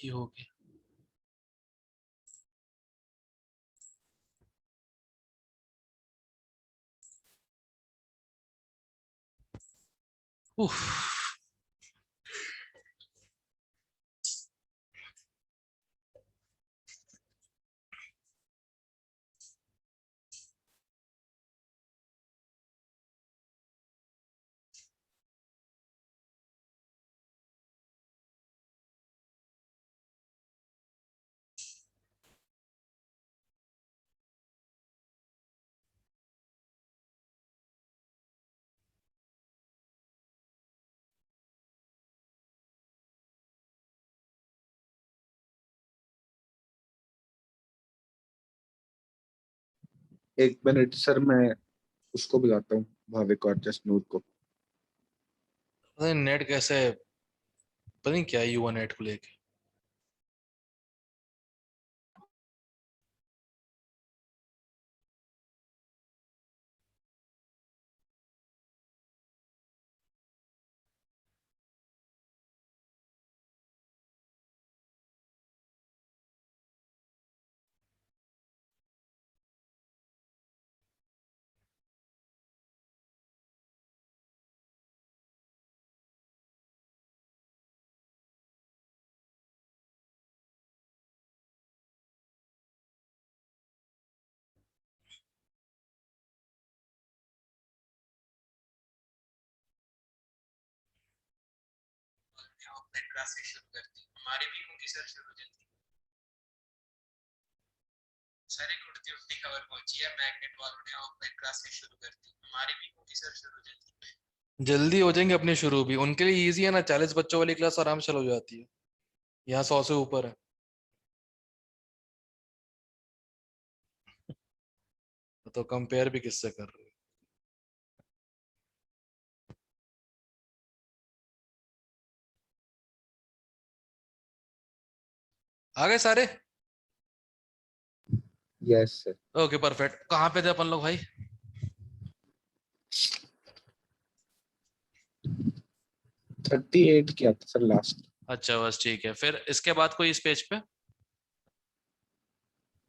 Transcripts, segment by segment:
ही होगी। उफ। एक मिनट सर, मैं उसको बुलाता हूँ, भाविक और जसनूर को। पता नहीं नेट कैसे, पता नहीं क्या युवा नेट को लेके। ऑफलाइन क्लासेस शुरू करती हमारी भी होंगी सर शुरू जल्दी। सारी उड़ती उड़ती खबर पहुंची है, मैग्नेट वालों ने ऑफलाइन क्लासेस शुरू करती हमारी भी होंगी सर शुरू जल्दी। जल्दी हो जाएंगे अपने शुरू भी, उनके लिए इजी है ना, 40 बच्चों वाली क्लास आराम से हो जाती है, यहाँ 100 से ऊपर है। तो कंपेयर भी किससे कर रहे हो। आ गए सारे। Yes sir. ओके परफेक्ट, कहाँ पे थे अपन लोग भाई। 38 किया था सर लास्ट। अच्छा बस ठीक है, फिर इसके बाद कोई इस पेज पे।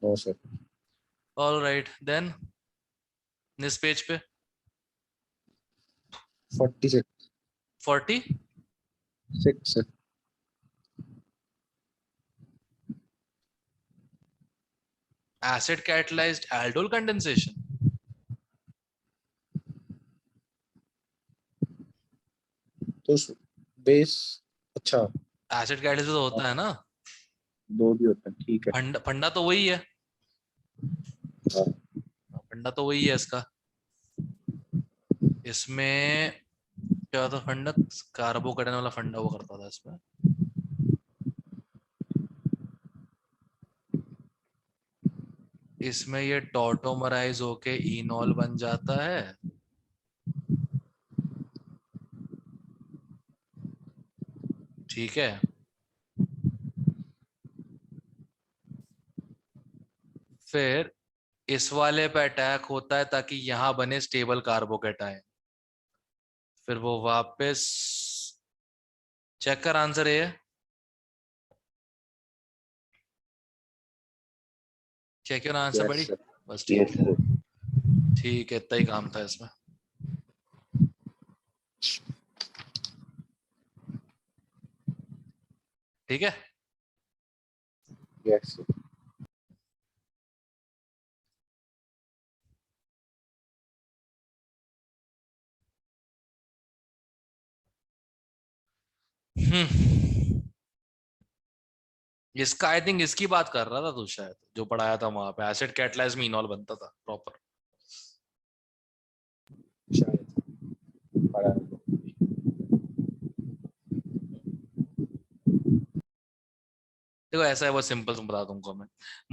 No sir. All right then, इस पेज पे 46। 40। 6 sir. Acid catalysed aldol condensation. तो बेस। अच्छा। एसिड कैटलाइज्ड तो हाँ, होता है ना। दो भी होता है, ठीक है। फंडा फंडा तो वही है। हाँ। फंडा तो वही है इसका। इसमें क्या था फंडा, कार्बोकेटन वाला फंडा वो करता था इसमें। इसमें ये टॉटोमराइज होके इनॉल बन जाता है। ठीक है। फिर इस वाले पे अटैक होता है ताकि यहां बने स्टेबल कार्बोकेटाइन। फिर वो वापस, चेक कर आंसर ये है। चेक योर आंसर यस बड़ी। सर। बस यस ठीक है। सर। ठीक है, इतना ही काम था इसमें। ठीक है। Yes sir. हम्म। इसका आई थिंक इसकी बात कर रहा था तू शायद, जो पढ़ाया था वहां पे एसिड कैटलाइज में इनॉल बनता था प्रॉपर। शायद पढ़ा है। देखो ऐसा है, वो सिंपल बता दूंगा मैं।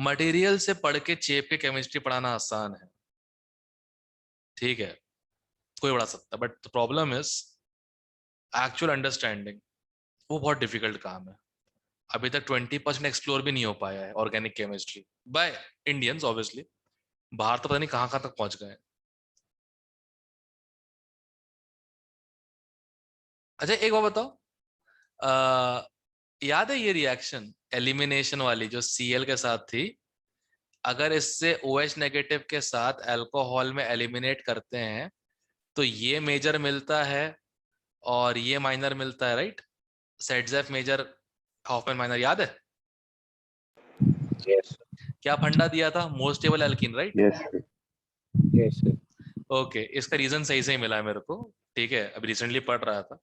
मटेरियल से पढ़ के चेप के केमिस्ट्री पढ़ाना आसान है, ठीक है, कोई पढ़ा सकता है, but the problem is actual understanding, वो बहुत डिफिकल्ट काम है। अभी तक 20% एक्सप्लोर भी नहीं हो पाया है organic chemistry by Indians obviously. बाहर तो पता नहीं कहाँ कहाँ तक पहुंच गए हैं। अच्छा एक बात बताओ, याद है ये रिएक्शन एलिमिनेशन वाली जो Cl के साथ थी, अगर इससे OH नेगेटिव के साथ अल्कोहल में एलिमिनेट करते हैं तो ये मेजर मिलता है और ये माइनर मिलता है, right? Saytzeff major, Hofmann minor, याद है? यस क्या फंडा दिया था? Most stable alkene, right? Yes yes okay, इसका रीजन सही से ही मिला है मेरे को। ठीक है, अभी रिसेंटली पढ़ रहा था।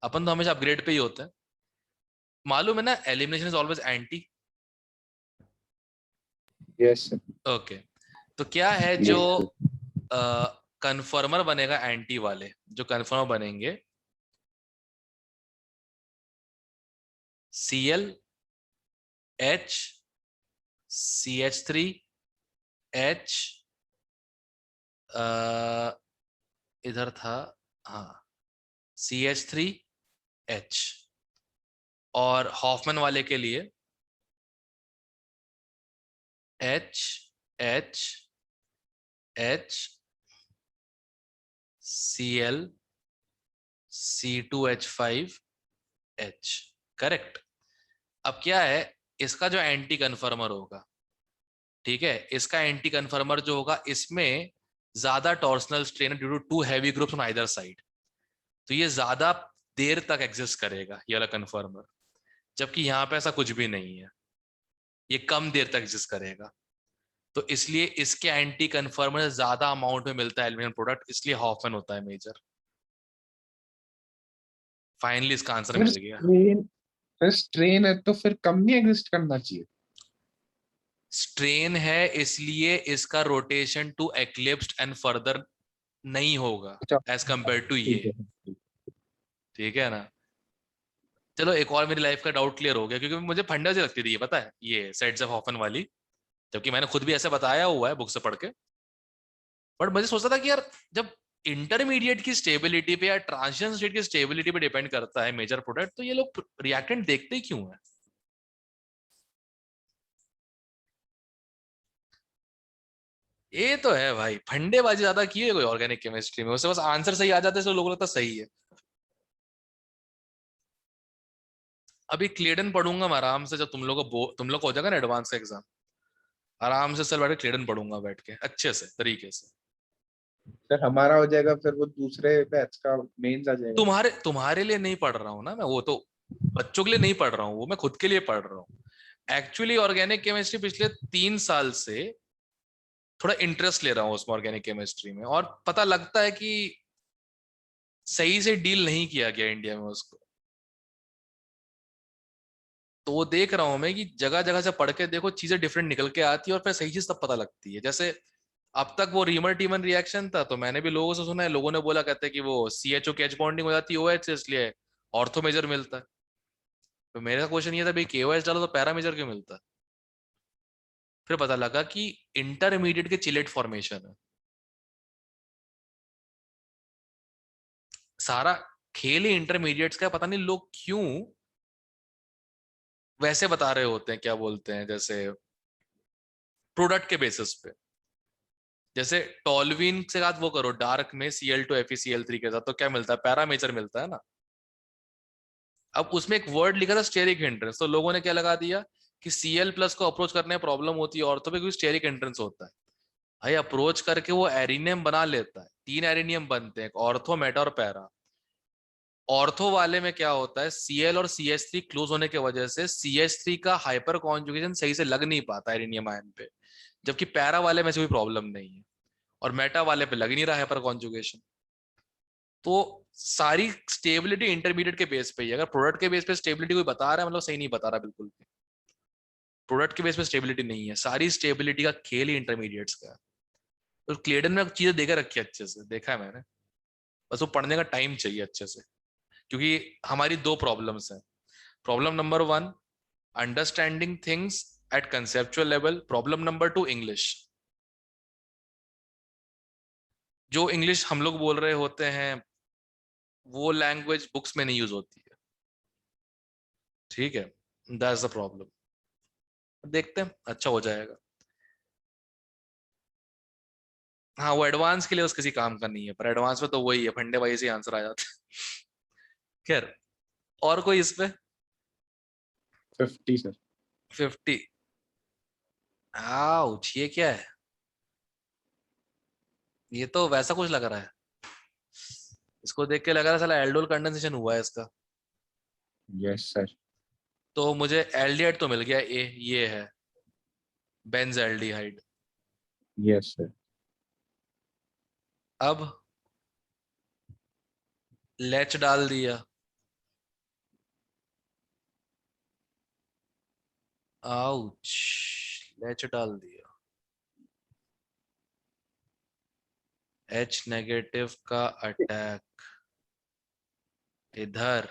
अपन तो हमेशा अपग्रेड पे ही होते हैं, मालूम है ना, elimination is always anti. Yes okay, तो क्या है जो यस कन्फर्मर बनेगा एंटी वाले, जो कन्फर्मर बनेंगे Cl, H, CH3, H, इधर था, हाँ, CH3H। और हॉफमैन वाले के लिए HHH, Cl, C2H5H। करेक्ट। अब क्या है, इसका जो एंटी कन्फर्मर होगा, ठीक है, इसका एंटी कन्फर्मर जो होगा, इसमें ज्यादा torsional strain due to to heavy groups on either side, तो ये ज्यादा देर तक एग्जिस्ट करेगा ये वाला कन्फर्मर, जबकि यहाँ पे ऐसा कुछ भी नहीं है, ये कम देर तक एग्जिस्ट करेगा। तो इसलिए इसके एंटी कन्फर्मर ज्यादा अमाउंट में मिलता है एल्यूमिनियम प्रोडक्ट, इसलिए हॉफमैन होता है मेजर। फाइनली इसका आंसर फिर मिल गया। स्ट्रेन फिर स्ट्रेन है तो फिर कम नहीं एग्जिस्ट करना चाहिए। स्ट्रेन है इसलिए इसका रोटेशन टू एक्लिप्स्ड एंड फर्दर नहीं होगा अच्छा एज कंपेयर टू ठीक ये। है। ठीक है ना? चलो, एक और मेरी लाइफ का डाउट क्लियर हो गया, क्योंकि मुझे फंडा से लगती थी ये, पता है, ये सेट्स ऑफ हॉफमैन वाली, जबकि मैंने खुद भी ऐसे बताया हुआ है बुक से पढ़ के। बट मुझे सोचता था कि यार, जब इंटरमीडिएट की स्टेबिलिटी पे या ट्रांजिशन स्टेट की स्टेबिलिटी पे डिपेंड करता है मेजर प्रोडक्ट, तो ये लोग रिएक्टेंट देखते ही क्यों है? ये तो है भाई, फंडेबाजी ज्यादा की है कोई ऑर्गेनिक केमिस्ट्री में, उससे बस आंसर सही आ जाते हैं तो लोगों को लगता है सही है। अभी क्लेडन पढ़ूंगा मैं आराम से, जब तुम लोग को हो जाएगा ना एडवांस का एग्जाम, आराम से सर बैठ के क्लेडन पढ़ूंगा बैठ के अच्छे से तरीके से। सर हमारा हो जाएगा फिर वो दूसरे बैच का मेंस आ जाएगा। तुम्हारे तुम्हारे लिए नहीं पढ़ रहा हूँ ना मैं, वो तो बच्चों के लिए नहीं पढ़ रहा हूँ, वो मैं खुद के लिए पढ़ रहा हूँ। एक्चुअली ऑर्गेनिक केमिस्ट्री पिछले 3 साल से थोड़ा इंटरेस्ट ले रहा हूँ उसमें, ऑर्गेनिक केमिस्ट्री में, और पता लगता है कि सही से डील नहीं किया गया इंडिया में उसको। तो वो देख रहा हूं मैं कि जगह जगह से पढ़ के देखो, चीजें डिफरेंट निकल के आती है और फिर सही चीज तब पता लगती है। जैसे अब तक वो रीमर टीमन रिएक्शन था, तो मैंने भी लोगों से सुना है, लोगों ने बोला, कहते हैं कि वो CHO की H बॉन्डिंग हो जाती है OH से, इसलिए ऑर्थो मेजर मिलता है। तो मेरा क्वेश्चन ये था, भाई KOH डालो तो पैरा मेजर क्यों मिलता है? फिर पता लगा कि इंटरमीडिएट के चिलेट फॉर्मेशन है। सारा खेल ही इंटरमीडिएट्स का है, पता नहीं लोग क्यों वैसे बता रहे होते हैं, क्या बोलते हैं, जैसे प्रोडक्ट के बेसिस पे। जैसे टॉलविन के साथ वो करो डार्क में Cl2FeCl3 के साथ, तो क्या मिलता है? पैरामेजर मिलता है ना। अब उसमें एक वर्ड लिखा था स्टेरिक हिंड्रेंस, तो लोगों ने क्या लगा दिया कि Cl+ को अप्रोच करने में प्रॉब्लम होती है ऑर्थो पे, क्योंकि स्टेरिक हिंड्रेंस होता है। भाई अप्रोच करके वो एरिनियम बना लेता है, 3 एरिनियम बनते हैं, ऑर्थो, मेटा और पैरा। ऑर्थो वाले में क्या होता है, Cl और CH3 क्लोज होने की वजह से CH3 का हाइपर कॉन्जुगेशन सही से लग नहीं पाता एरिनियम आयन पे, जबकि पैरा वाले में से कोई प्रॉब्लम नहीं है, और मेटा वाले पे लग ही नहीं रहा हाइपर कॉन्जुगेशन। तो सारी स्टेबिलिटी इंटरमीडिएट के बेस पे ही है। अगर प्रोडक्ट के बेस पे स्टेबिलिटी कोई बता रहा है, मतलब सही नहीं बता रहा बिल्कुल भी। प्रोडक्ट के बेस पे स्टेबिलिटी नहीं है, सारी स्टेबिलिटी का खेल ही इंटरमीडिएट्स का है। तो क्लेडन में चीजें देकर रखी है, अच्छे से देखा है मैंने, बस वो पढ़ने का टाइम चाहिए अच्छे से। क्योंकि हमारी दो प्रॉब्लम्स हैं। Problem number 1, understanding things at conceptual level. Problem number 2, English. जो इंग्लिश हम लोग बोल रहे होते हैं, वो लैंग्वेज बुक्स में नहीं यूज होती है। ठीक है, दैट्स द प्रॉब्लम। देखते हैं, अच्छा हो जाएगा। हाँ, वो एडवांस के लिए उस किसी काम का नहीं है, पर एडवांस में तो वही है, फंडे वाई से आंसर आ जाता है। खैर, और कोई इस पे? 50 सर। 50। आउच, ये क्या है? ये तो वैसा कुछ लग रहा है, इसको देख के लग रहा है साला एल्डोल कंडेंसेशन हुआ है इसका। Yes sir. तो मुझे एल्डिहाइड तो मिल गया, ये है बेंजल्डिहाइड। Yes sir. अब लेच डाल दिया, आउच, लेच डाल दिया। H- का अटैक इधर,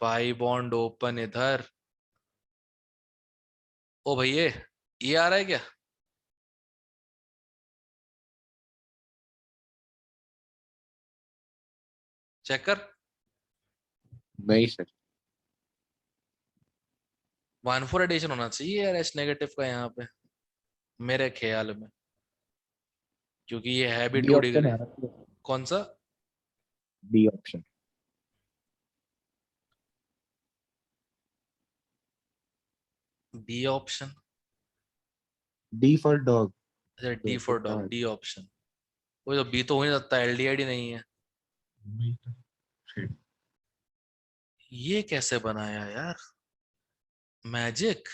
पाई बॉन्ड ओपन इधर। ओ भैये, ये आ रहा है क्या? चेक कर। नहीं सर। 1,4 एडिशन होना चाहिए यार H- का यहाँ पे, मेरे ख्याल में, क्योंकि ये है भी डी 2 डिग्री। ऑप्शन आ रहा है। कौन सा? D option. B option? D for dog. अच्छा, डी तो फॉर कुत्ता डॉग, है। D option. वो तो बी तो हो ही नहीं सकता, एलडीआईडी नहीं है। नहीं तो फिर ये कैसे बनाया यार, मैजिक।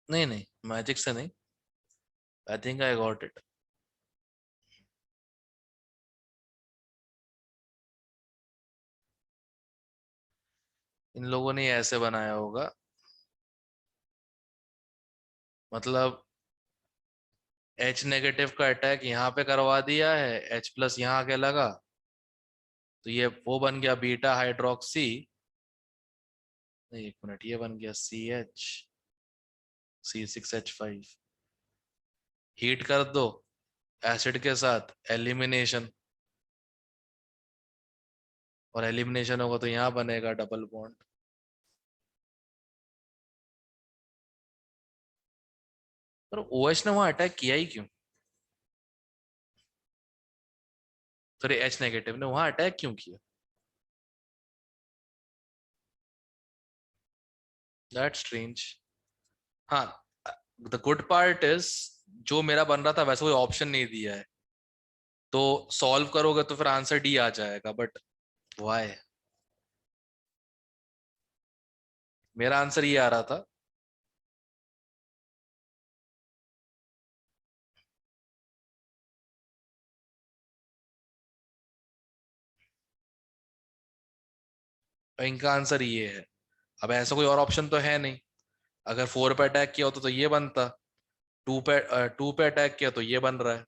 नहीं नहीं, मैजिक से नहीं, I think I got it. इन लोगों ने ऐसे बनाया होगा, मतलब H- का अटैक यहाँ पे करवा दिया है, H+ यहाँ आके लगा, तो ये वो बन गया बीटा हाइड्रोक्सी। नहीं, 1 मिनट, ये बन गया C6H5। हीट कर दो एसिड के साथ, एलिमिनेशन, और एलिमिनेशन होगा तो यहाँ बनेगा डबल बॉन्ड। पर OH ने वहां अटैक किया ही क्यों? सॉरी, H- ने वहां अटैक क्यों किया? That's strange. हाँ, द गुड पार्ट इज, जो मेरा बन रहा था वैसे कोई ऑप्शन नहीं दिया है, तो सॉल्व करोगे तो फिर आंसर डी आ जाएगा, बट व्हाई? मेरा आंसर ये आ रहा था। और इनका आंसर ये है। अब ऐसा कोई और ऑप्शन तो है नहीं, अगर 4 पे अटैक किया होता तो ये बनता, 2 पे अटैक किया तो ये बन रहा है,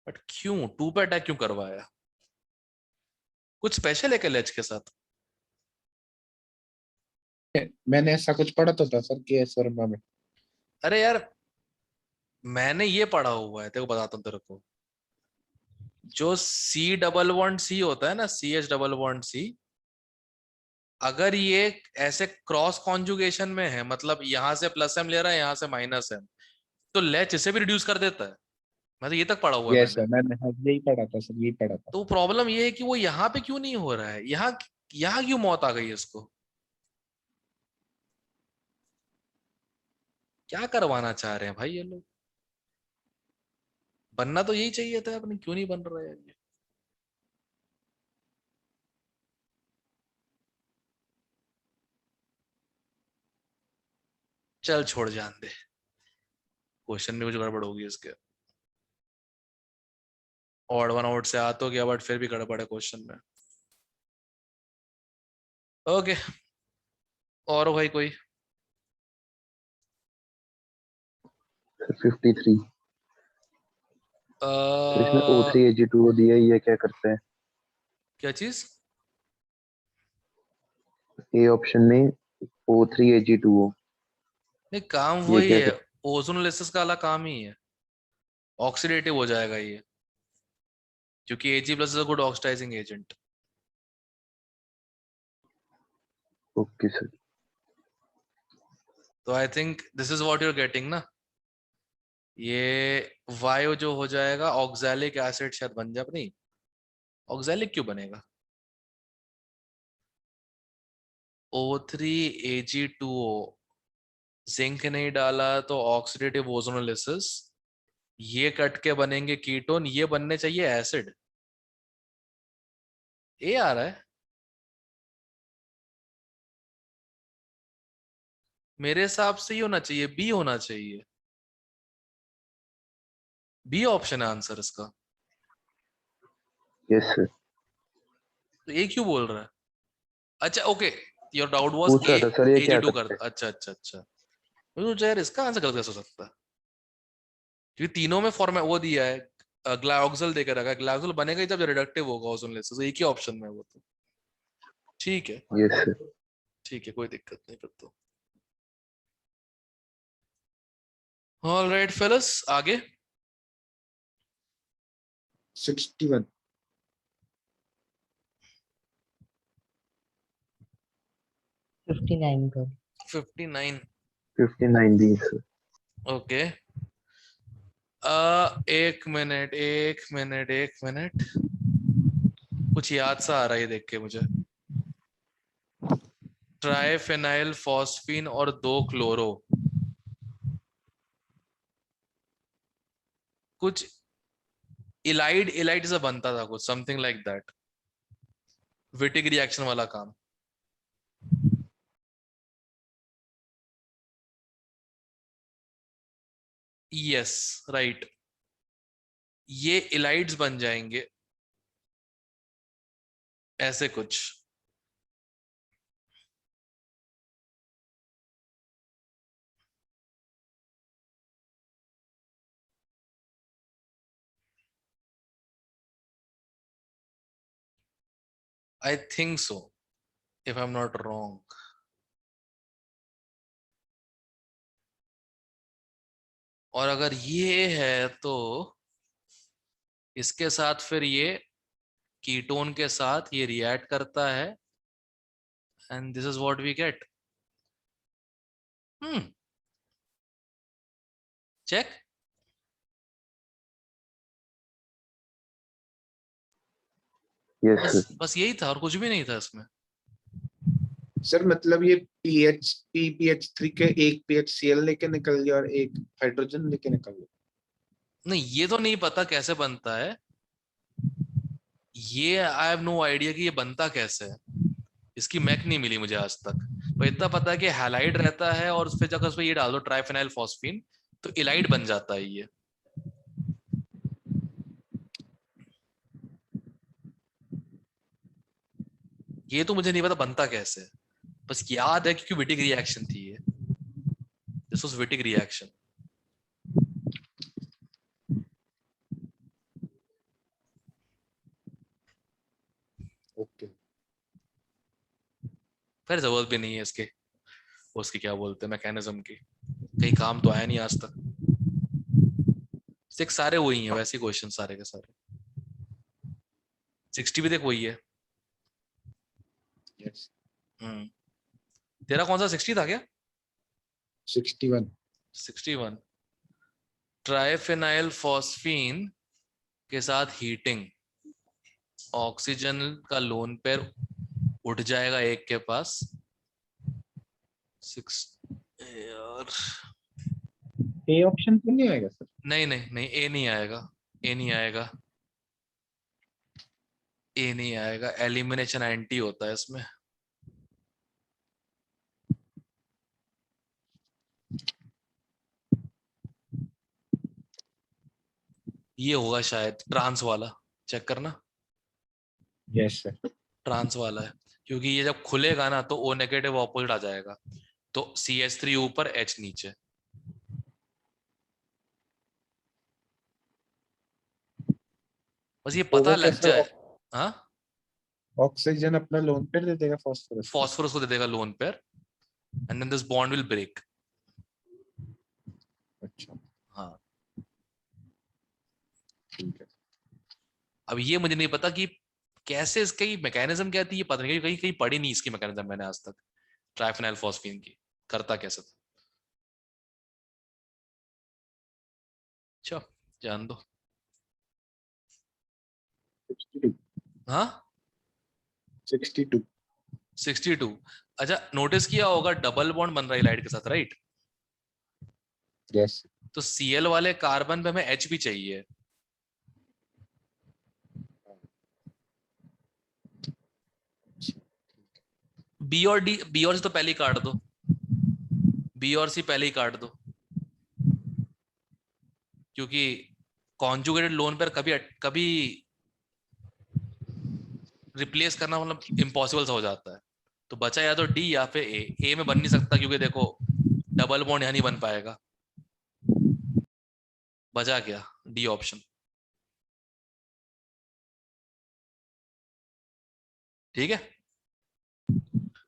बट क्यों 2 पे अटैक क्यों करवाया? कुछ स्पेशल है क्या लेच के साथ? मैंने ऐसा कुछ पढ़ा तो था सर के एस वर्मा में। अरे यार, मैंने ये पढ़ा हुआ है, तेरे को बताता हूँ तेरे को। जो C" होता है ना, CH"C, अगर ये ऐसे क्रॉस कॉन्जुगेशन में है, मतलब यहां से +M ले रहा है, यहां से -M, तो लेच इसे भी रिड्यूस कर देता है। मैं तो ये तक पढ़ा हुआ है यस मैंने। सर, मैंने हाँ यही पढ़ा था सर, यही पढ़ा था। तो प्रॉब्लम ये है कि वो यहाँ पे क्यों नहीं हो रहा है, यहाँ यहाँ क्यों मौत आ गई इसको? क्या करवाना चाह रहे हैं भाई ये लोग? बनना तो यही चाहिए था अपने, क्यों नहीं बन रहा है ये? चल छोड़, जान दे, क्वेश्चन में कुछ गड़बड़ होगी इसके। ऑड वन आउट से आ तो गया, बट फिर भी गड़बड़ है क्वेश्चन में। ओके, और भाई कोई? 53। तो इसमें अ, O3Ag2O दिया है, ये क्या करते हैं? क्या चीज? ए ऑप्शन में O3Ag2O, नहीं, काम ये वही क्या है, कर? ओजोनोलिसिस का अलग काम ही है, ऑक्सीडेटिव हो जाएगा ये, क्योंकि Ag+ is a good oxidising agent. Okay sir. तो I think this is what you are getting ना। ये वायु जो हो जाएगा ऑक्सैलिक एसिड शायद बन जाए, नहीं ऑक्सैलिक क्यों बनेगा? O3 Ag2O, जिंक नहीं डाला तो ऑक्सीडेटिव ओजोनोलिसिस, ये कट के बनेंगे कीटोन, ये बनने चाहिए एसिड। ए आ रहा है मेरे हिसाब से, ही होना चाहिए, बी होना चाहिए। बी ऑप्शन है आंसर इसका। Yes sir. तो ए क्यों बोल रहा है? अच्छा ओके, योर डाउट वाज पूछ ए, रहा था सर ये क्या Ag2 कर, करते हैं। अच्छा अच्छा अच्छा। मुझे सोचा यार इसका आंसर गलत कैसे हो सकता है, क्योंकि तीनों में फॉर्मेट वो दिया है, ग्लाइऑक्सिल देकर रखा है, ग्लाइऑक्सिल बनेगा ही जब रिडक्टिव होगा ओजोनलेस, तो एक ही ऑप्शन में है वो तो। ठीक है यस सर। ठीक है, कोई दिक्कत नहीं फिर तो। ऑलराइट फेलस, आगे। 61। 59 को। 59। 59 दी सर। ओके, एक मिनट एक मिनट एक मिनट, कुछ याद सा आ रहा है ये देख के मुझे। ट्राइफेनाइल फॉस्फीन और 2 क्लोरो, कुछ इलाइड इलाइड से बनता था कुछ, something like that, Wittig reaction वाला काम। यस राइट, ये इलाइड्स बन जाएंगे ऐसे कुछ। I think so, if I am not wrong. और अगर ये है तो इसके साथ फिर ये कीटोन के साथ ये रिएक्ट करता है, and this is what we get. Check. Yes बस सर। बस यही था और कुछ भी नहीं था इसमें। सर मतलब ये PH3 के एक PHCl लेके निकल गया और एक हाइड्रोजन लेके निकल गया। नहीं ये तो नहीं पता कैसे बनता है, ये आई हैव नो आइडिया कि ये बनता कैसे है, इसकी मैक नहीं मिली मुझे आज तक। पर इतना पता है कि हैलाइड रहता है और फिर जब उसमें ये डाल दो ट्राइफेनाइल फॉस्फीन तो इलाइड बन जाता है ये। ये तो मुझे नहीं पता बनता कैसे है, बस याद है क्योंकि विटिक रिएक्शन थी ये, this was Wittig reaction. Okay. फिर जरूरत भी नहीं है इसके, उसकी क्या बोलते हैं मैकेनिज्म की, कहीं काम तो आया नहीं आज तक। सिक्स सारे वही हैं वैसे क्वेश्चन सारे के सारे। 60 भी देख वही है। यस। तेरा कौन सा 60 था क्या? 61। 61। ट्राइफेनाइल फॉस्फीन के साथ हीटिंग, ऑक्सीजन का लोन पेयर उठ जाएगा एक के पास। 6 यार, ए ऑप्शन तो नहीं आएगा सर? नहीं नहीं नहीं, ए नहीं आएगा, ए नहीं आएगा, ए नहीं आएगा, एलिमिनेशन एंटी होता है इसमें। ये होगा शायद ट्रांस वाला, चेक करना। Yes sir. ट्रांस वाला है, क्योंकि ये जब खुलेगा ना तो ओ नेगेटिव ऑपोजिट आ जाएगा, तो CH3 ऊपर H नीचे। बस ये पता होगा क्या लग सर? जाए। हाँ, ऑक्सीजन अपना लोन पेयर दे देगा फास्फोरस को? फॉस्फोरस को दे देगा lone pair, and then this bond will break. अच्छा हाँ, ठीक है। अब ये मुझे नहीं पता कि कैसे इसकी मैकेनिज्म क्या थी, ये पता नहीं, कहीं कहीं पढ़ी नहीं इसकी मैकेनिज्म मैंने आज तक, ट्राइफेनाइल फॉस्फीन की करता कैसे था। चलो जान दो। 62 हाँ 62 62। अच्छा नोटिस किया होगा डबल बॉन्ड बन रहा है लाइट के साथ, राइट? यस तो Cl वाले कार्बन पे हमें H भी चाहिए। बी और सी तो पहले ही काट दो, बी और सी पहले ही काट दो, क्योंकि कॉन्जुगेटेड लोन पर कभी कभी रिप्लेस करना मतलब इम्पॉसिबल सा हो जाता है। तो बचा या तो डी या फिर ए में बन नहीं सकता क्योंकि देखो डबल बॉन्ड यहाँ नहीं बन पाएगा। बचा क्या? D option. ठीक है।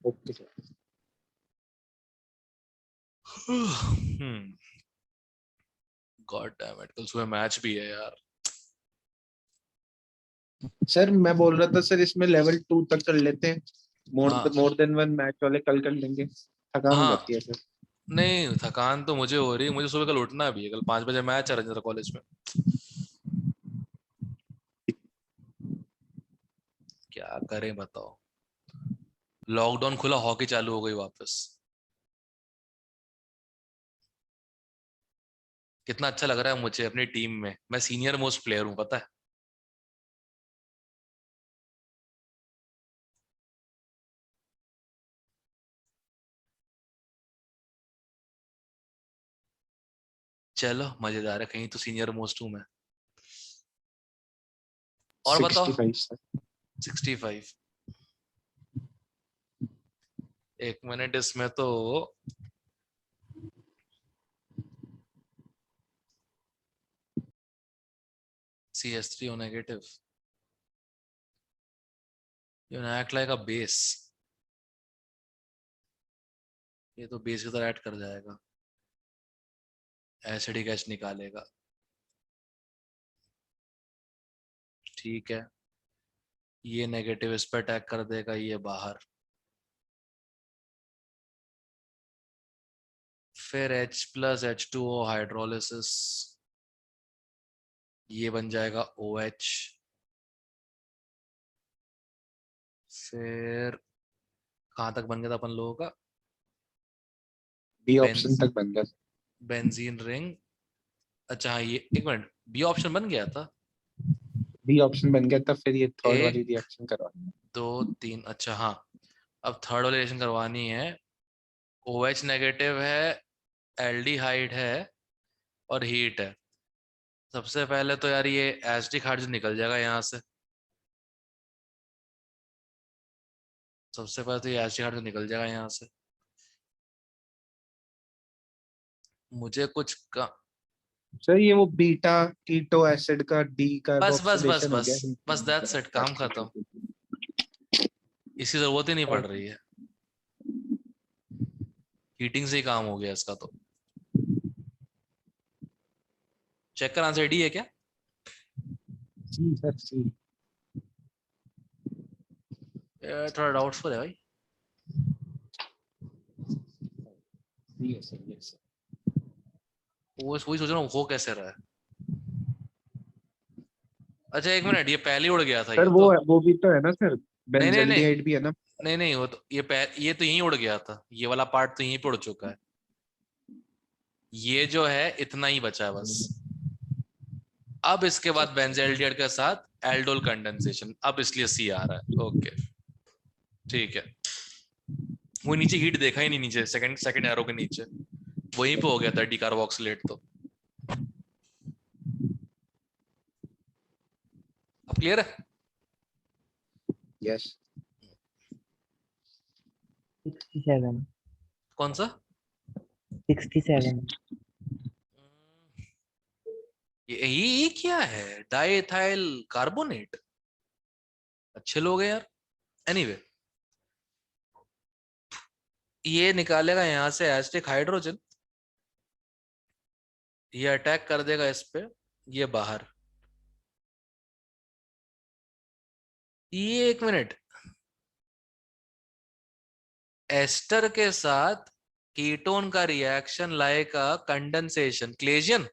Okay sir. God damn it, कल सुबह मैच भी है यार। सर मैं बोल रहा था सर इसमें लेवल 2 तक कर लेते हैं, हाँ मोर देन वन मैच वाले कल कर लेंगे, थकान हो हाँ, जाती है सर। नहीं थकान तो मुझे हो रही है, मुझे सुबह कल उठना भी है, कल 5 बजे मैच है रजिंद्रा कॉलेज में। क्या करें बताओ, लॉकडाउन खुला हॉकी चालू हो गई वापस। कितना अच्छा लग रहा है मुझे अपनी टीम में, मैं सीनियर मोस्ट प्लेयर हूं पता है। चलो मजेदार है, कहीं तो सीनियर मोस्ट हूं मैं। और बताओ। 65 सर। 65। एक मिनट, इसमें तो CH3 O negative, you act like a base, ये तो बेस की तरह ऐड कर जाएगा, एसिडिक एच निकालेगा। ठीक है, ये नेगेटिव इस पर अटैक कर देगा, ये बाहर। फिर H+H2O हाइड्रोलिसिस, ये बन जाएगा OH। फिर कहाँ तक बन गया था अपन लोगों का? बी ऑप्शन बेंज तक बन गया। Benzene ring. अच्छा हाँ, ये एक मिनट, बी ऑप्शन बन गया था। बी ऑप्शन बन गया था, फिर ये थर्ड वाली एक रिएक्शन करवानी है। दो तीन, अच्छा हाँ, अब थर्ड वाली रिएक्शन करवानी है। OH नेगेटिव है, एल्डिहाइड है और हीट है। सबसे पहले तो यार ये एसिडिक हाइड्रोजन निकल जाएगा यहाँ से, सबसे पहले तो ये एसिडिक हाइड्रोजन निकल जाएगा यहाँ से। मुझे कुछ का सर ये वो बीटा कीटो एसिड का डी बस बस बस कार्बोक्सिलेशन हो बस बस दैट्स इट, काम खत्म। गया। इसकी जरूरत ही नहीं पड़ रही है, हीटिंग से ही काम हो गया इसका तो। चेक कर, आंसर डी है क्या? जी सर जी। थोड़ा डाउटफुल है भाई। जी सर जी सर। वो वही सोच रहा हूँ हो कैसे रहा है। अच्छा एक मिनट, ये पहले ही उड़ गया था सर ये तो। वो भी तो है ना सर, नहीं नहीं नहीं बेंजल्डिहाइड भी है ना। नहीं नहीं, वो तो ये तो यहीं उड़ गया था, ये वाला पार्ट तो यहीं पे उड़ चुका है। ये जो है इतना ही बचा है बस। अब इसके बाद बेंजल्डिहाइड के साथ एल्डोल कंडेंसेशन, अब इसलिए सी आ रहा है। ओके ठीक है। वो नीचे हीट देखा ही नहीं, नीचे सेकंड सेकंड एरो के नीचे वहीं पे हो गया था डिकार्बोक्सिलेट तो। अब क्लियर है? यस 67 कौन सा? 67 ये क्या है, डाइएथाइल कार्बोनेट। अच्छे लोग हैं यार। एनीवे ये निकालेगा यहाँ से एसिटिक हाइड्रोजन, ये अटैक कर देगा इस पे, ये बाहर। ये एक मिनट, एस्टर के साथ कीटोन का रिएक्शन लाएगा कंडेंसेशन, क्लेजियन।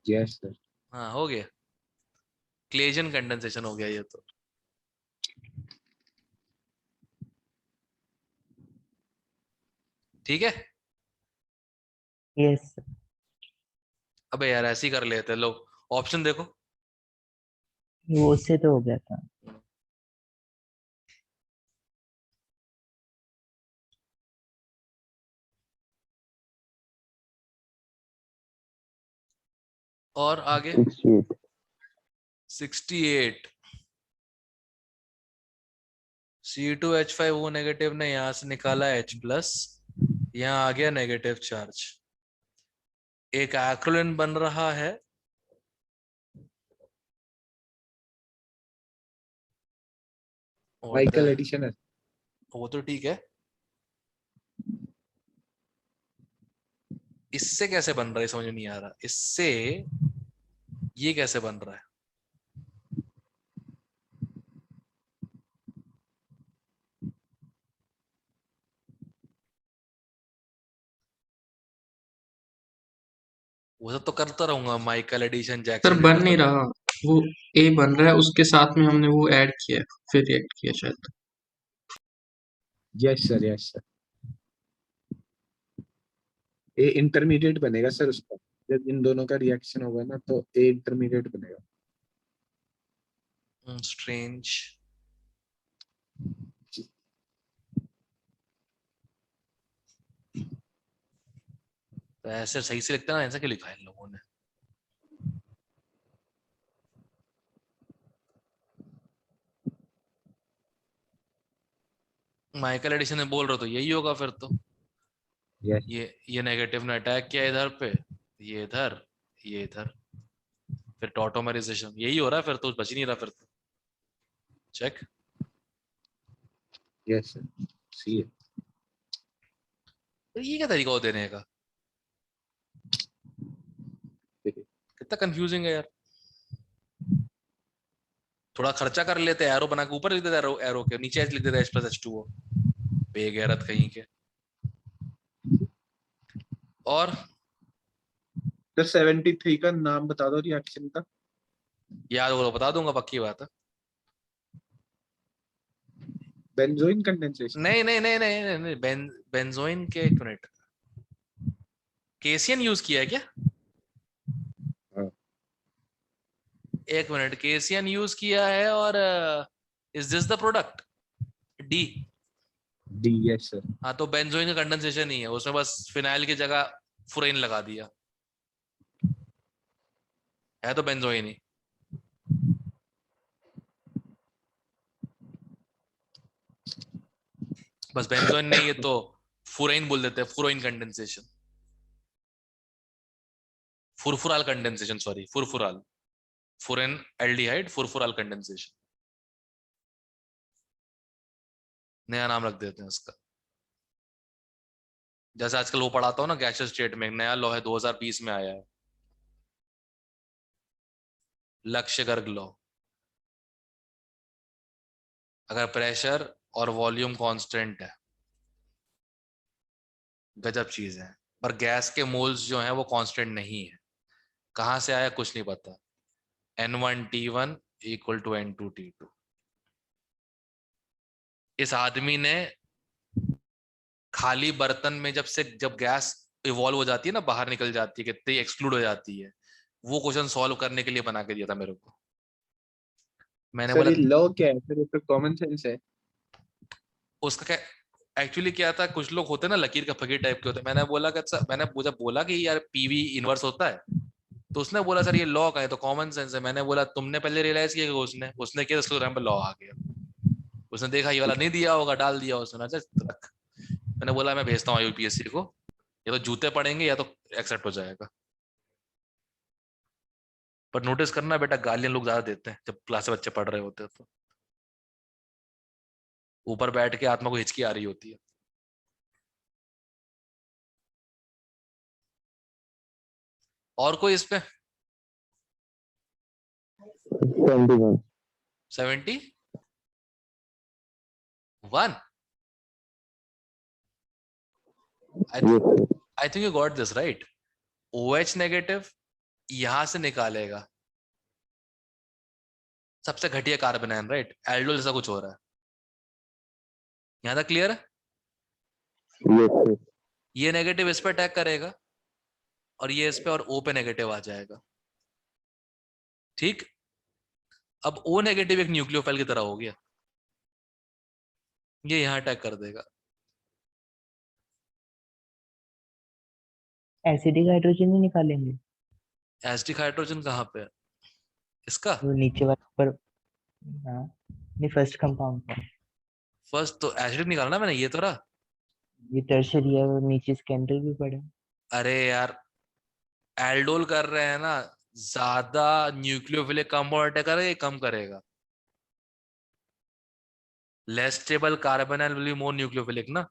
Yes sir. हाँ हो गया, क्लेजन कंडेंसेशन हो गया ये तो। ठीक है, yes sir. अबे यार ऐसे ही कर लेते हैं, लो ऑप्शन देखो। वो उससे तो हो गया था। और आगे 68. 68, C2H5O नेगेटिव ने यहां से निकाला H प्लस, यहाँ आ गया नेगेटिव चार्ज, एक एक्रोलिन बन रहा है और माइकल एडिशन है। वो तो ठीक है, इससे कैसे बन रहा है समझ में नहीं आ रहा, इससे ये कैसे बन रहा है। वो सब तो करता रहूंगा, माइकल एडिशन, सर जैक्सन बन नहीं एडिशन। रहा, वो ए बन रहा है, उसके साथ में हमने वो ऐड किया है, फिर रिएक्ट किया शायद। Yes sir, yes sir. A intermediate बनेगा सर उसका, जब इन दोनों का रिएक्शन होगा ना तो ए इंटरमीडिएट बनेगा। स्ट्रेंज, तो ऐसे सही से लिखते ना, ऐसा क्यों लिखा है इन लोगों ने। माइकल एडिशन ने बोल रहे तो यही होगा फिर तो, यस ये नेगेटिव ने अटैक किया इधर पे, ये इधर, ये इधर, फिर टॉटोमराइजेशन यही हो रहा है फिर तो, बच ही नहीं रहा फिर तो। चेक, यस सर, सी है। तो ये क्या तरीका हो देने का, कितना कंफ्यूजिंग है यार। थोड़ा खर्चा कर लेते, एरो बना के ऊपर लिख देते, एरो एरो के नीचे लिख देते H+H2O, बेगैरत कहीं के। और तो 73 का नाम बता दो रिएक्शन का। याद होगा तो बता दूंगा, पक्की बात है। Benzoin condensation. नहीं नहीं नहीं नहीं नहीं, नहीं बेंजोइन के, एक मिनट, केसियन यूज किया है क्या? हाँ। एक मिनट, केसियन यूज किया है, और is this the product D? D, yes sir. हाँ तो बेंजोइन का कंडेंसेशन ही है, उसमें बस फिनाइल की जगह फुरेन लगा दिया, है तो बेंजोइन ही। बस बेंजोइन नहीं, ये तो फुरेन बोल देते हैं, furoin condensation, furfural condensation, sorry furfural, furan aldehyde furfural condensation, नया नाम रख देते हैं उसका। जैसे आजकल वो पढ़ाता हूँ ना, गैसियस स्टेट में एक नया लॉ है, 2020 में आया है, लक्ष्य गर्ग लॉ। अगर प्रेशर और वॉल्यूम कांस्टेंट है, गजब चीज है, पर गैस के मोल्स जो हैं वो कांस्टेंट नहीं है, कहां से आया कुछ नहीं पता। N1T1 equal to N2T2। इस आदमी ने खाली बर्तन में जब गैस इवॉल्व हो जाती है ना, बाहर निकल जाती है, कितनी एक्सक्लूड हो जाती है, वो क्वेश्चन सॉल्व करने के लिए बना के दिया था मेरे को। मैंने सर बोला ये लॉ क्या है सर? ये तो कॉमन सेंस है। उसका क्या, एक्चुअली क्या था, कुछ लोग होते हैं ना लकीर का फकीर टाइप के होते हैं। मैंने बोला कि अच्छा, मैंने जब बोला कि यार पीवी इनवर्स होता है, तो उसने बोला सर ये लॉ का है, तो कॉमन सेंस है। मैंने बोला तुमने पहले रियलाइज किया कि उसने उसने किया, उसके टाइम पे लॉ आ गया। उसने देखा ये वाला नहीं दिया होगा, डाल दिया उसने, अच्छा रख। मैंने बोला मैं भेजता हूँ यूपीएससी को, या तो जूते पड़ेंगे या तो एक्सेप्ट हो जाएगा। पर नोटिस करना बेटा, गालियां लोग ज्यादा देते हैं जब क्लास में बच्चे पढ़ रहे होते हैं, तो ऊपर बैठ के आत्मा को हिचकी आ रही होती है। और कोई इस पे 71. 71? Yes, sir. I think you got this right. OH negative यहां से निकालेगा सबसे घटिया कार्बन आयन, राइट? एल्डोल जैसा कुछ हो रहा है। यहां तक क्लियर है? Yes, sir. ये नेगेटिव इस पे अटैक करेगा और ये इस पे और O पे नेगेटिव आ जाएगा। ठीक, अब O नेगेटिव एक न्यूक्लियोफाइल की तरह हो गया, ये यहां अटैक कर देगा। एसिडिक हाइड्रोजन नहीं निकालेंगे? एसिडिक हाइड्रोजन कहाँ पे है? इसका वो नीचे वाला पर। हाँ, नहीं फर्स्ट कंपाउंड का। फर्स्ट तो एसिडिक निकालना मैंने, ये तो रहा। ये टर्शरी है और नीचे स्कैंडल भी पड़ा है। अरे यार, एल्डोल कर रहे हैं ना, ज्यादा न्यूक्लियोफिलिक कंपाउंड अटैक करेगा, ये कम करेगा। Less stable carbon will be more nucleophilic ना,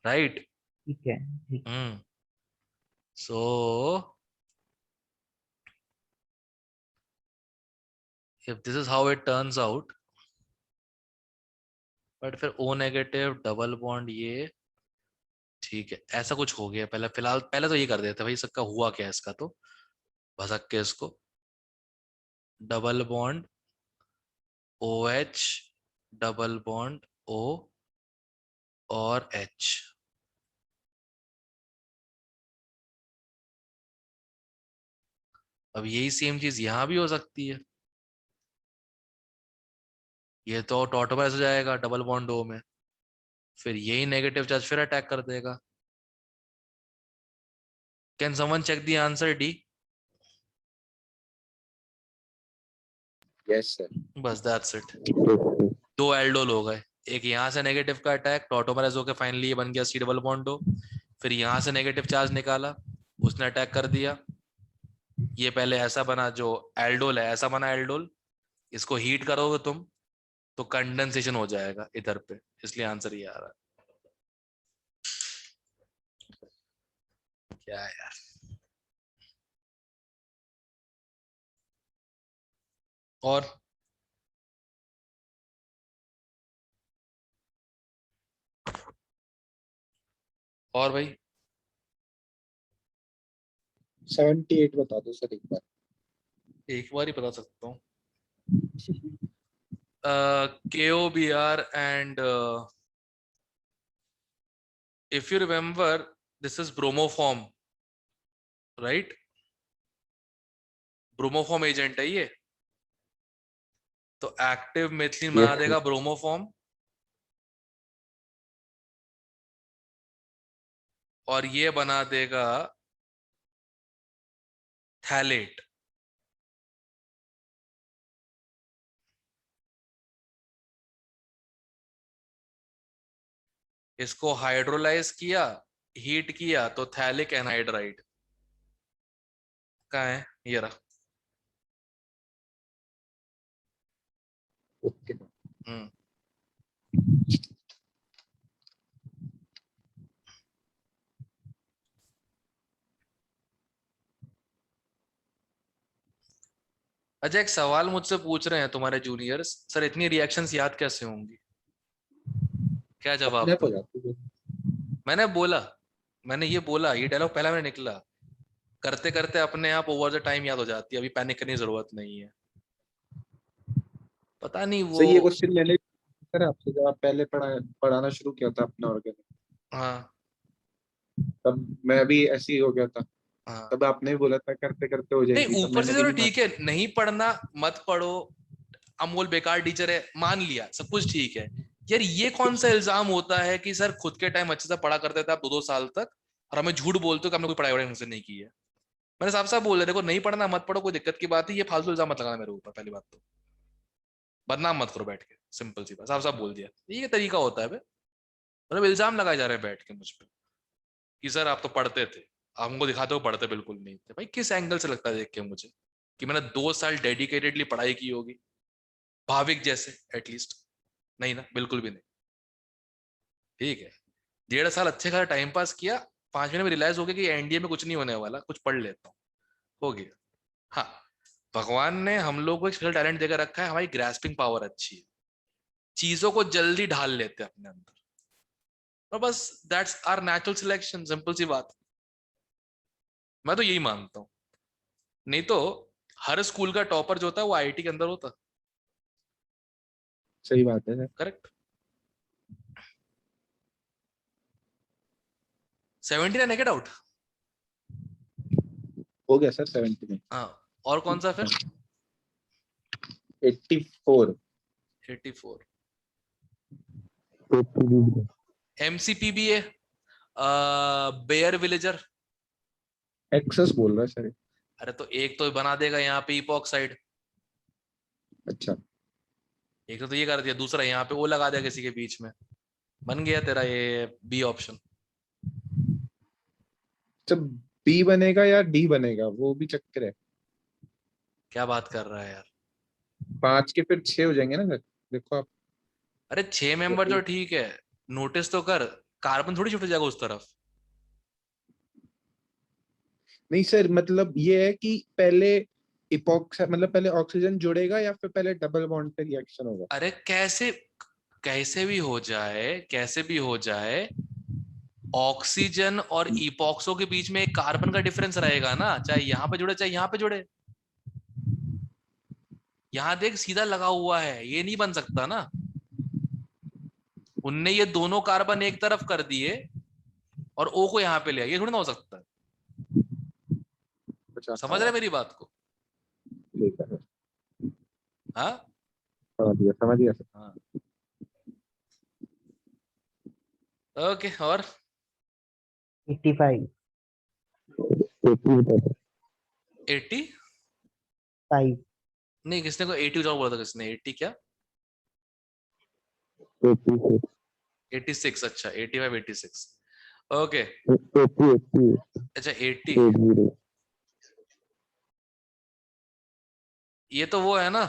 राइट? ठीक है, ठीक। सो if this is how it turns out, but फिर O नेगेटिव डबल बॉन्ड, ये ठीक है, ऐसा कुछ हो गया। पहले फिलहाल पहले तो ये कर देते भाई, इसका हुआ क्या है इसका, तो भसक के इसको double bond OH double bond O और H। अब यही सेम चीज यहां भी हो सकती है। ये तो टॉटोमराइज हो जाएगा डबल बॉन्ड O में, फिर यही नेगेटिव चार्ज फिर अटैक कर देगा। Can someone check the answer D? Yes, sir. बस दैट्स इट। Yes, sir. दो एल्डोल हो गए, एक यहाँ से नेगेटिव का अटैक, टॉटोमराइज होकर फाइनली ये बन गया C डबल बॉन्ड O। फिर यहाँ से नेगेटिव चार्ज निकाला, उसने अटैक कर दिया। ये पहले ऐसा बना, जो एल्डोल है ऐसा बना एल्डोल। इसको हीट करोगे तुम तो कंडेंसेशन हो जाएगा इधर पे, इसलिए आंसर ये आ रहा है। क्या है यार। और भाई 78 बता दो सर एक बार। एक बार ही बता सकता हूँ। KOBr and if you remember, this is bromoform, right? Bromoform agent है ये, तो एक्टिव मेथिलीन बना Yes, देगा ब्रोमोफॉर्म, और ये बना देगा थैलेट। इसको हाइड्रोलाइज किया, हीट किया, तो थैलिक एनहाइड्राइड। कहाँ है? ये रहा। ओके। हम्म। अच्छा, एक सवाल मुझसे पूछ रहे हैं तुम्हारे जूनियर्स, सर इतनी रिएक्शंस याद कैसे होंगी? क्या जवाब अपने दूं? हो जाती है। मैंने बोला, मैंने ये बोला, ये डायलॉग पहला मैंने निकला, करते करते अपने आप ओवर द टाइम याद हो जाती है, अभी पैनिक करने की जरूरत नहीं है। पता नहीं वो। सर ये क्वेश्चन मैंने सर आपसे जब आप पहले पढ़ाना शुरू किया था अपना ऑर्गेनिक, हाँ तब मैं भी ऐसे ही हो गया था। हाँ। तब आपने भी बोला था करते करते हो नहीं, जाएगी, तब ऊपर से मैंने भी चलो नहीं ठीक माना। है, नहीं पढ़ना मत पढ़ो, अमोल बेकार टीचर है, मान लिया, सब कुछ ठीक है। यार ये कौन सा इल्जाम होता है कि सर खुद के टाइम अच्छे से पढ़ा करते थे आप 2-2 साल तक, और हमें झूठ बोलते हो कि हमने कोई पढ़ाई वढ़ाई हमसे नहीं की है। मैंने साफ साफ बोल दिया, देखो नहीं पढ़ना मत पढ़ो, कोई दिक्कत की बात है, ये फालतू इल्जाम मत लगाना मेरे ऊपर, पहली बात तो बदनाम मत करो बैठ के, सिंपल सी बात, साफ साफ बोल दिया। ये तरीका होता है बे, मतलब इल्जाम लगाए जा रहे हैं बैठ के मुझ पे कि सर आप तो पढ़ते थे, आप हमको दिखाते हो पढ़ते बिल्कुल नहीं थे। भाई किस एंगल से लगता है देख के मुझे कि मैंने 2 साल डेडिकेटेडली पढ़ाई की होगी, भाविक जैसे एटलीस्ट? नहीं ना, बिल्कुल भी नहीं। ठीक है, 1.5 साल अच्छे खासा टाइम पास किया, 5 महीने में रियलाइज हो गया कि एनडीए में कुछ नहीं होने वाला, कुछ पढ़ लेता हूँ, हो गया। हाँ, भगवान ने हम लोग को एक स्पेशल टैलेंट देकर रखा है, हमारी ग्रास्पिंग पावर अच्छी है, चीजों को जल्दी ढाल लेते हैं अपने अंदर, और बस that's our natural selection, simple सी बात। मैं तो यही मानता हूँ, नहीं तो हर स्कूल का टॉपर जो होता है वो आईआईटी के अंदर होता। सही बात है सर। करेक्ट। 79 है, गेट आउट। हो गया सर 70 में। हाँ, और कौन सा फिर? 84। 84। 82 एमसीपीबीए, बेयर विलेजर। एक्सेस बोल रहा है सर। अरे तो एक तो बना देगा यहाँ पे इपॉक्साइड, अच्छा एक तो ये कर दिया, दूसरा यहाँ पे वो लगा दिया किसी के बीच में, बन गया तेरा ये बी ऑप्शन। जब बी बनेगा या डी बनेगा वो भी चक्कर है। क्या बात कर रहा है यार? 5 के फिर 6 हो जाएंगे ना सर, देखो आप। अरे 6 मेंबर तो ठीक है, नोटिस तो कर, कार्बन थोड़ी शिफ्ट हो जाएगा उस तरफ। नहीं सर, मतलब ये है कि पहले इपॉक्स मतलब पहले ऑक्सीजन जुड़ेगा या फिर पहले डबल बॉन्ड पे रिएक्शन होगा। अरे कैसे, कैसे भी हो जाए, कैसे भी हो जाए, ऑक्सीजन और इपॉक्सो के बीच में एक कार्बन का डिफरेंस रहेगा ना, चाहे यहाँ पे जुड़े चाहे यहाँ पे जुड़े। यहाँ देख सीधा लगा हुआ है, ये नहीं बन सकता ना। उनने ये दोनों कार्बन एक तरफ कर दिए और ओ को यहाँ पे लिया, ये थोड़ी ना हो सकता है। अच्छा समझ हाँ रहे मेरी बात को? ठीक है सर, हाँ समझ गया सर। हाँ। ओके, और 85 80? 5 नहीं, किसने को 80 जॉब बोला था? किसने 80 क्या? 86। अच्छा 85 86। ओके। अच्छा 80। ये तो वो है ना,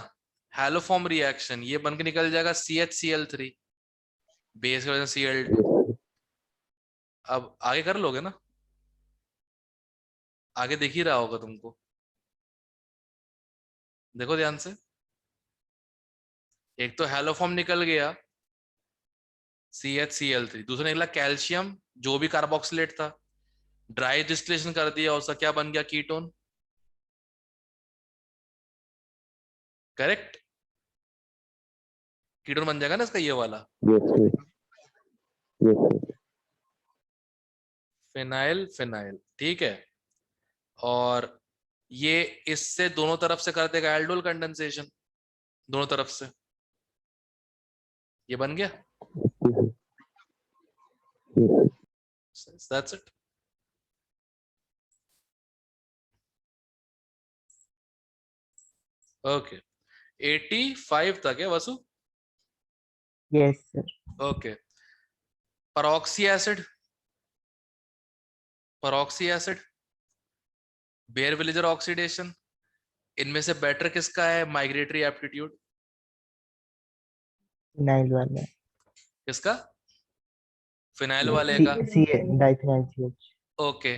हैलोफॉर्म रिएक्शन, ये बन के निकल जाएगा CHCl3, बेस की वजह से Cl2। अब आगे कर लोगे ना? आगे दिख ही रहा होगा तुमको, देखो ध्यान से। एक तो हैलोफॉर्म निकल गया CHCl3, दूसरा निकला कैल्शियम जो भी कार्बोक्सिलेट था, ड्राई डिस्टिलेशन कर दिया, उसका क्या बन गया? कीटोन। करेक्ट, कीटोन बन जाएगा ना इसका ये वाला, फिनाइल फिनाइल, ठीक है। और ये इससे दोनों तरफ से कर देगा एल्डोल कंडेंसेशन, दोनों तरफ से, ये बन गया। That's it. ओके, 85 तक है Vasu. Yes sir. Okay, peroxy acid, peroxy acid, Baeyer Villiger oxidation, इनमें से बेटर किसका है माइग्रेटरी एप्टीट्यूड? फिनाइल वाला किसका? फिनाइल वाले सी का। सी डाइफिनाइल CH। ओके,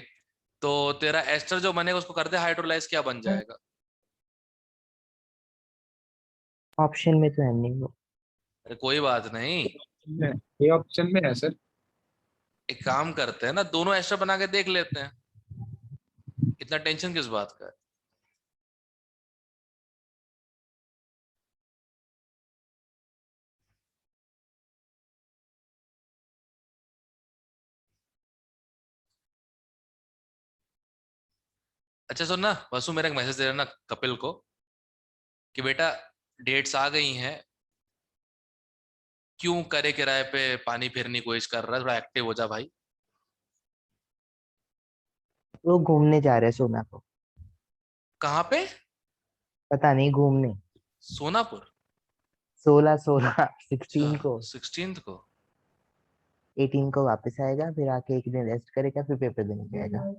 तो तेरा एस्टर जो बनेगा उसको कर दे हाइड्रोलाइज, क्या बन जाएगा? ऑप्शन में तो है नहीं वो। अरे कोई बात नहीं, ये ऑप्शन में है सर। एक काम करते हैं ना, दोनों एस्टर बना के देख लेते हैं, इतना टेंशन किस बात का है? अच्छा सुन ना वसु, मेरा एक मैसेज दे रहा ना कपिल को कि बेटा डेट्स आ गई हैं, क्यों करे किराए पे पानी फेरने की कोशिश कर रहा है, थोड़ा एक्टिव हो जा भाई। वो घूमने जा रहे हैं सोना को। कहाँ पे? पता नहीं घूमने। सोनापुर? 16 16 अच्छा 16 को। 16 को। 18 को वापस आएगा, फिर आके एक दिन रेस्ट करेगा, फिर पेपर देने जाएगा।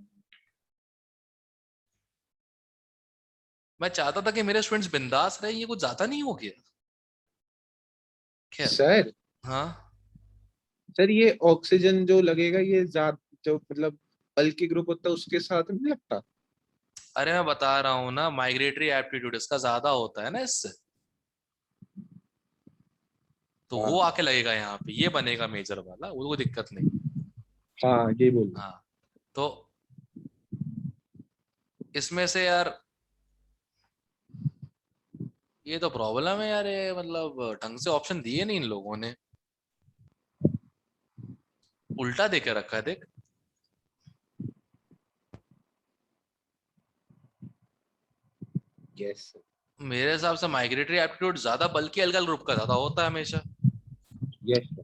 मैं चाहता था कि मेरे स्टूडेंट्स बिंदास रहे, ये कुछ ज्यादा नहीं हो गया? खैर। सर हाँ, सर ये ऑक्सीजन जो लगेगा ये ज्यादा जो मतलब बल्कि ग्रुप होता है उसके साथ नहीं लगता। अरे मैं बता रहा हूँ ना, माइग्रेटरी एप्टीट्यूड इसका ज्यादा होता है ना इससे, तो वो हाँ आके लगेगा यहाँ पे, ये बनेगा मेजर वाला, वो कोई दिक्कत नहीं। हाँ ये बोल। हाँ, तो इसमें से यार ये तो प्रॉब्लम है यार, ये मतलब ढंग से ऑप्शन दिए नहीं इन लोगों ने, उल्टा दे के रखा है देख। यस मेरे हिसाब से माइग्रेटरी एप्टीट्यूड ज्यादा बल्कि एल्गल ग्रुप का ज्यादा होता है हमेशा। यस